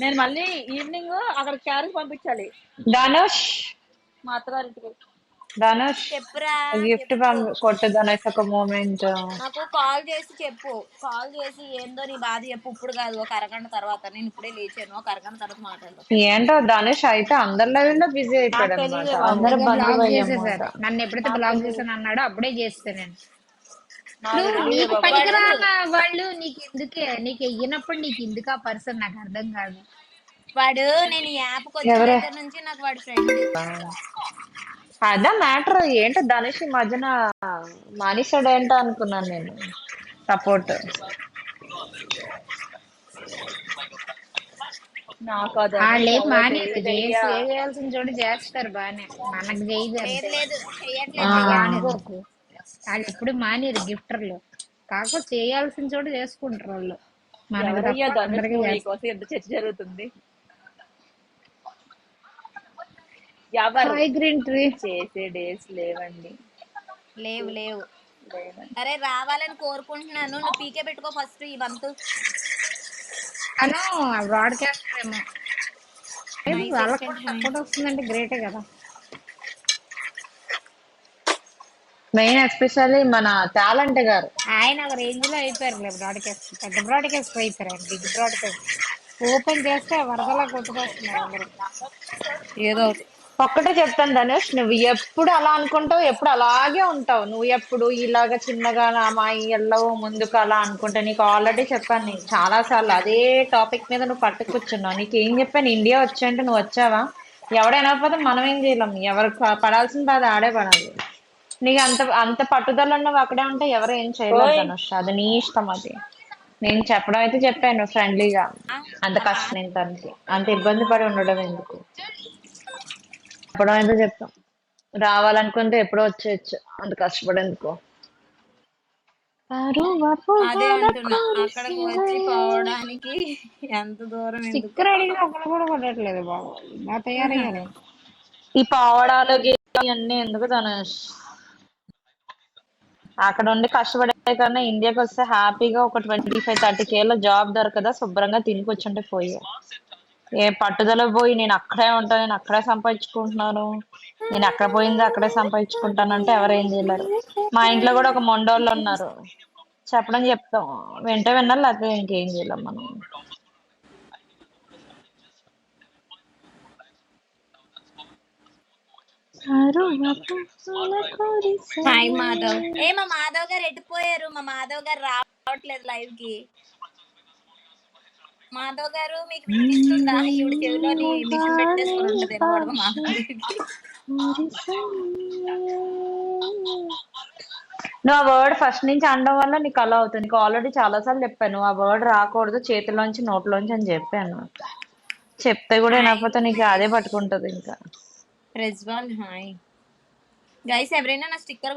నేను మళ్ళీ ఈవినింగ్ అక్కడ క్యారేజ్ పంపించాలి ధనుష్ మా అత్తగారింటికి. ధనుష్ చెప్పురా, గిఫ్ట్ చెప్పు. కొట్టు ధనుష్ ఒక మూమెంట్. నాకు కాల్ చేసి చెప్పు, కాల్ చేసి ఏందో నీ బాధ చెప్పు. ఇప్పుడు కాదు, ఒక అరగంట తర్వాత. నేను ఇప్పుడే లేచాను, ఒక అరగంట తర్వాత మాట్లాడదాం. ఏంటో ధనుష్ అయితే అందరి లెవెల్లో బిజీ అయిపోయాడు నాకు అనమాట. తెలియదే బాబు. అందరు బ్లాక్ బంధువులు చేసేసారు అన్నమాట. నన్ను. ఎప్పుడైతే నాకు బ్లాక్ తెలియదు, చేశాను అన్నాడో అప్పుడే చేస్తాను నేను. నాకు తెలియదే నీకు బాబు. పనికిరాన వాళ్ళు నీకు ఎందుకే, నీకు వెయ్యినప్పుడు నీకు ఎందుకు ఆ పర్సన్ నాకు అర్థం కాదు. వాడు నేను ఈ యాప్కి వచ్చిన ఎవరే దగ్గర నుంచి నాకు వాడు ఫ్రెండ్. అదే మ్యాటర్. ఏంటో ధనుష్ ఈ మధ్యన మానేశాడు ఏంటో అనుకున్నాను నేను. సపోర్ట్ నాకు అది వాళ్ళు ఏం అసలు మానేది, తెలియదయ్యా. చేయాల్సిన చోట చేస్తారు బానే, మనకు చేయదు లేదు అంతే. లేదు, చెయ్యట్లేదు చెయ్యట్లేదు. అనుకోకు, వాళ్ళు ఎప్పుడు మానేరు గిఫ్టర్లు. కాకపోతే చేయాల్సిన చోట చేసుకుంటారు వాళ్ళు, మనకు ఎవరయ్యా తప్ప ధనుష్? అందరికీ చేస్తారు. నీకోసం ఎంత చర్చ జరుగుతుంది. ఎవరు హాయ్ గ్రీన్ ట్రీ. చేసే డేస్ లేవండి. లేవు లేవు. లేవండి. అరే రావాలని కోరుకుంటున్నాను. నువ్వు పీకే పెట్టుకో ఫస్ట్ ఈ మంత్. అను బ్రాడ్కాస్ట్ ఏమో నైస్ వాళ్ళకి కూడా ఎక్స్టెన్షన్. సపోర్ట్ వస్తుందంటే గ్రేటే కదా. మెయిన్ ఎస్పెషల్లీ మన టాలెంట్ గారు. ఆయన ఒక రేంజ్ లో అయిపోయారు బ్రాడ్కాస్ట్, పెద్ద బ్రాడ్కాస్ట్ అయిపోయారు ఆయన, బిగ్ బ్రాడ్కాస్ట్. ఓపెన్ చేస్తే వరదలా కొట్టుకొస్తున్నారు అందరూ. ఏదో ఒకటి. ఒక్కటే చెప్తాను ధనుష్, నువ్వు ఎప్పుడు అలా అనుకుంటావు, ఎప్పుడు అలాగే ఉంటావు. నువ్వు ఎప్పుడు ఇలాగ చిన్నగా మా ఎల్లవు ముందుకు అలా అనుకుంటా. నీకు ఆల్రెడీ చెప్పాను, నీకు చాలా సార్లు అదే టాపిక్ మీద నువ్వు పట్టుకొచ్చున్నావు. నీకు ఏం చెప్పాను, ఇండియా వచ్చాయంటే నువ్వు వచ్చావా? ఎవడైనా పోతే మనం ఏం చేయలేం. ఎవరు పడాల్సిన బాధ ఆడే పడాలి. నీకు అంత అంత పట్టుదల నువ్వు అక్కడే ఉంటే ఎవరు ఏం చేయలేదు ఓయ్ ధనుష్. అది నీ ఇష్టం. అది నేను చెప్పడం అయితే చెప్పాను ఫ్రెండ్లీగా. అంత ఆ కష్టం ఏంటానికి అంత ఇబ్బంది పడి ఉండడం ఎందుకు చెప్పడం అయితే చెప్తాం. రావాలనుకుంటే ఎప్పుడో వచ్చేయచ్చు, అంత కష్టపడేందుకు. అదే అంటున్నా, అక్కడికి వచ్చి పోవడానికి ఎంత దూరం ఎందుకు. స్టిక్కర్ అడిగిన ఒకరు కూడా కొట్టట్లేదు బాబు, ఇలా తయారయ్యారు. ఈ పావడాలు అన్ని ఎందుకు ధనుష్? అక్కడ ఉండి కష్టపడే కన్నా ఇండియాకి వస్తే హ్యాపీగా ఒక 25-30K జాబ్ దొరకదా, శుభ్రంగా తిని కూర్చుంటే పోయి. ఏ పట్టుదల పోయి నేను అక్కడే ఉంటాను, నేను అక్కడే సంపాదించుకుంటున్నాను, నేను అక్కడ పోయింది అక్కడే సంపాదించుకుంటానంటే ఎవరు ఏం చేయలేరు. మా ఇంట్లో కూడా ఒక మొండోళ్ళు ఉన్నారు. చెప్పడం చెప్తాం, వింటే విన్నారు, లేకపోతే ఇంకేం చేయలేం మనం. హాయ్ మాధవ్. మా మాధవ్ గారు ఎట్టిపోయారు? మా మాధవ్ గారు రావట్లేదు లైవ్ కి. మాధవ్ గారు మీకు వినిపిస్తుందా? ఈవిడ చెవిలోని మిషన్ పెట్టేసుకుని ఉంటది, వినకూడదు మాధవ్ గారికి. నువ్వు ఆ వర్డ్ ఫస్ట్ నుంచి అనడం వల్ల నీకు అలా అవుతుంది. నీకు ఆల్రెడీ చాలా సార్లు చెప్పాను, నువ్వు ఆ వర్డ్ రాకూడదు చేతిలోంచి నోట్లోంచి అని చెప్పాను. చెప్తే కూడా హాయ్ వినకపోతే నీకు అదే పట్టుకుంటది ఇంకా. ప్రజ్వాల్. హాయ్ గైస్, ఎవరైనా నా స్టిక్కర్